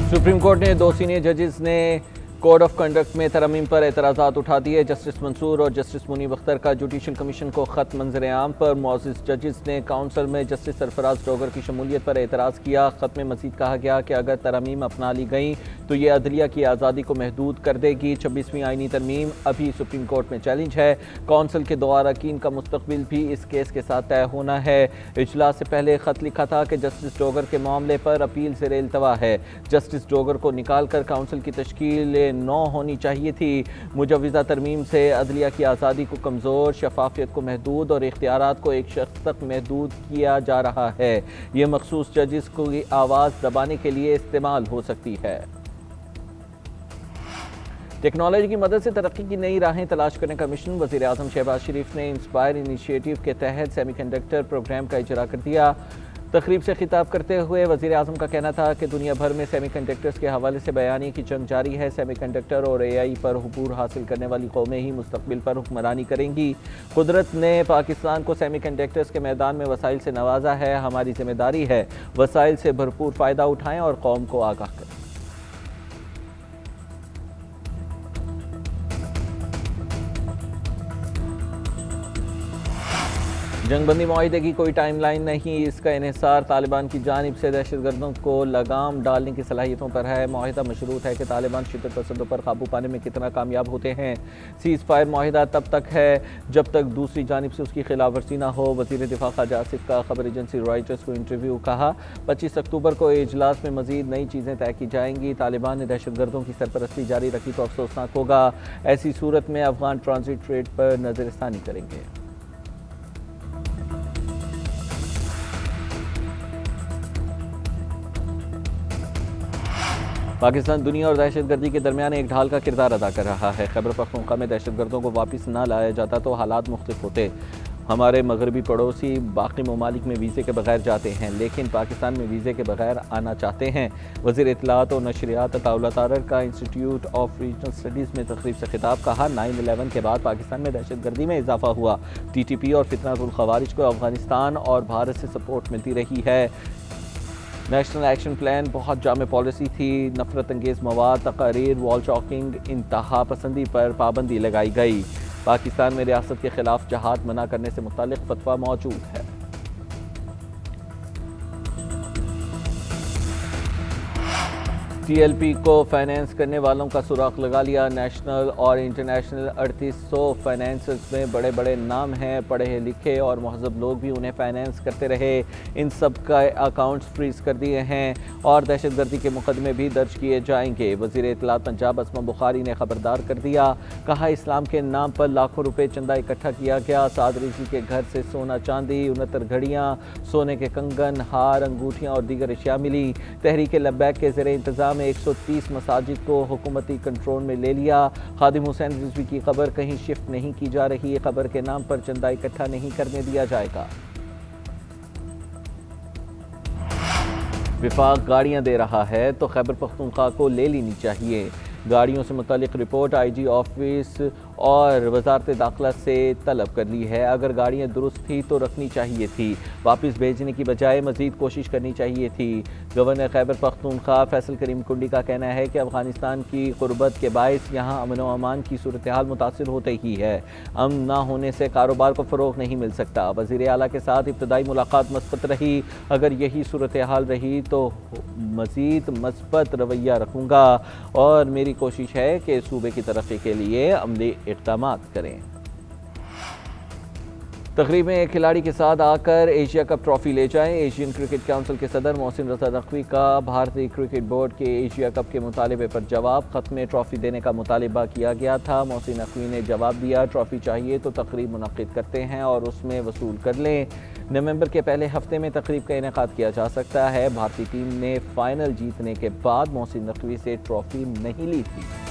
Supreme court ने 2 senior जजेस ने कोड ऑफ कंडक्ट में तरमीम पर एतराज़ात उठा दिए। जस्टिस मंसूर और जस्टिस मुनीब अख्तर का जुडिशल कमीशन को ख़त मंजर आम पर मुअज़्ज़िज़ जजेस ने काउंसिल में जस्टिस सरफराज डोगर की शमूलियत पर एतराज़ किया। ख़त में मज़ीद कहा गया कि अगर तरमीम अपना ली गई तो ये अदलिया की आज़ादी को महदूद कर देगी। 26वीं आईनी तरमीम अभी सुप्रीम कोर्ट में चैलेंज है। काउंसिल के 2 अरकान का मुस्तकबिल भी इस केस के साथ तय होना है। इजलास से पहले ख़त लिखा था कि जस्टिस डोगर के मामले पर अपील से इल्तवा है। जस्टिस डोगर को निकाल कर काउंसिल की तश्कील 9 होनी चाहिए थी। मुजव्वज़ा तरमीम से अदलिया की आज़ादी को कमज़ोर, शफाफियत को महदूद और इख्तियारात को एक शख्स तक महदूद किया जा रहा है। ये मखसूस जजेस को आवाज़ दबाने के लिए इस्तेमाल हो सकती है। टेक्नोलॉजी की मदद से तरक्की की नई राहें तलाश करने का मिशन वज़ीर आज़म शहबाज शरीफ ने इंस्पायर इनिशिएटिव के तहत सेमीकंडक्टर प्रोग्राम का इजरा कर दिया। तकरीब से खिताब करते हुए वज़ीर आज़म का कहना था कि दुनिया भर में सेमीकंडक्टर्स के हवाले से बयानी की जंग जारी है। सेमीकंडक्टर और AI पर हुबूर हासिल करने वाली कौमें ही मुस्तकबिल पर हुक्मरानी करेंगी। कुदरत ने पाकिस्तान को सेमीकंडक्टर्स के मैदान में वसाइल से नवाजा है। हमारी जिम्मेदारी है वसाइल से भरपूर फ़ायदा उठाएँ और कौम को आगाह करें। जंगबंदी मुआहिदे की कोई टाइमलाइन नहीं, इसका इन्हिसार तालिबान की जानिब से दहशतगर्दों को लगाम डालने की सलाहियतों पर है। मुआहिदा मशरूत है कि तालिबान शिद्दत पसंदों पर काबू पाने में कितना कामयाब होते हैं। सीज़ फायर मुआहिदा तब तक है जब तक दूसरी जानिब से उसकी खिलाफ वर्जी न हो। वज़ीर दिफा ख़ाजा आसिफ का खबर एजेंसी रॉयटर्स को इंटरव्यू। कहा 25 अक्टूबर को इजलास में मज़ीद नई चीज़ें तय की जाएंगी। तालिबान ने दहशतगर्दों की सरपरस्ती जारी रखी तो अफसोसनाक होगा। ऐसी सूरत में अफगान ट्रांजिट रेट पर नज़रसानी करेंगे। पाकिस्तान दुनिया और दहशतगर्दी के दरमियान एक ढाल का किरदार अदा कर रहा है। खैबर पख्तूनख्वा में दहशतगर्दों को वापस न लाया जाता तो हालात मुख्तलिफ होते। हमारे मगरबी पड़ोसी बाकी ममालिक में वीज़े के बगैर जाते हैं, लेकिन पाकिस्तान में वीज़े के बगैर आना चाहते हैं। वज़ीर इत्तलात और नशरियात अताउल्लाह तारर का इंस्टीट्यूट ऑफ रीजनल स्टडीज़ में तकरीब से खिताब। कहा 9/11 के बाद पाकिस्तान में दहशतगर्दी में इजाफा हुआ। TTP और फितनातुल ख़वारिज को अफगानिस्तान और भारत से सपोर्ट मिलती रही है। नेशनल एक्शन प्लान बहुत जामे पॉलिसी थी। नफरत अंगेज़ मवाद, तकारीर, वॉल चॉकिंग, इंतहा पसंदी पर पाबंदी लगाई गई। पाकिस्तान में रियासत के खिलाफ जहाद मना करने से मुतालिक फतवा मौजूद है। TLP को फाइनेंस करने वालों का सुराग लगा लिया। नेशनल और इंटरनेशनल 3800 फाइनेंसर्स में बड़े बड़े नाम हैं। पढ़े लिखे और महजब लोग भी उन्हें फाइनेंस करते रहे। इन सब का अकाउंट्स फ्रीज कर दिए हैं और दहशतगर्दी के मुकदमे भी दर्ज किए जाएंगे। वज़ीर इत्तलात पंजाब असमा बुखारी ने खबरदार कर दिया। कहा इस्लाम के नाम पर लाखों रुपए चंदा इकट्ठा किया गया। साद रिजवी के घर से सोना चांदी, 69 घड़ियाँ, सोने के कंगन, हार, अंगूठियाँ और दीगर अशिया मिली। तहरीक लब्बैक के ज़ेरे इंतज़ाम 130 मसाजिद को हुकूमती कंट्रोल में ले लिया। खादिम हुसैन रिजवी की खबर कहीं शिफ्ट नहीं की जा रही। खबर के नाम पर चंदा इकट्ठा नहीं करने दिया जाएगा। विफाक गाड़ियां दे रहा है तो खैबर पख्तूनख्वा को ले लेनी चाहिए। गाड़ियों से मुतालिक रिपोर्ट IG ऑफिस और वजारत दाखिला से तलब कर ली है। अगर गाड़ियाँ दुरुस्त थी तो रखनी चाहिए थी, वापस भेजने की बजाय मज़ीद कोशिश करनी चाहिए थी। गवर्नर खैबर पख्तूनख्वा फैसल करीम कुंडी का कहना है कि अफगानिस्तान की गुर्बत के बायस यहाँ अमन व अमान की सूरत हाल मुतासिर होते ही है। अमन ना होने से कारोबार को फ़रोग़ नहीं मिल सकता। वज़ीर आला के साथ इब्तदाई मुलाकात मस्बत रही। अगर यही सूरत हाल रही तो मज़ीद मस्बत रवैया रखूँगा और मेरी कोशिश है कि सूबे की तरक्की के लिए अमली इक़दामात करें। तकरीब में एक खिलाड़ी के साथ आकर एशिया कप ट्रॉफी ले जाएं। एशियन क्रिकेट काउंसिल के सदर मोहसिन रज़ा नकवी का भारतीय क्रिकेट बोर्ड के एशिया कप के मुतालबे पर जवाब। ख़त में ट्रॉफी देने का मुतालबा किया गया था। मोहसिन नकवी ने जवाब दिया, ट्रॉफी चाहिए तो तकरीब मुनक़्क़िद करते हैं और उसमें वसूल कर लें। नवंबर के पहले हफ्ते में तकरीब का इनेकाद किया जा सकता है। भारतीय टीम ने फाइनल जीतने के बाद मोहसिन नकवी से ट्रॉफी नहीं ली थी।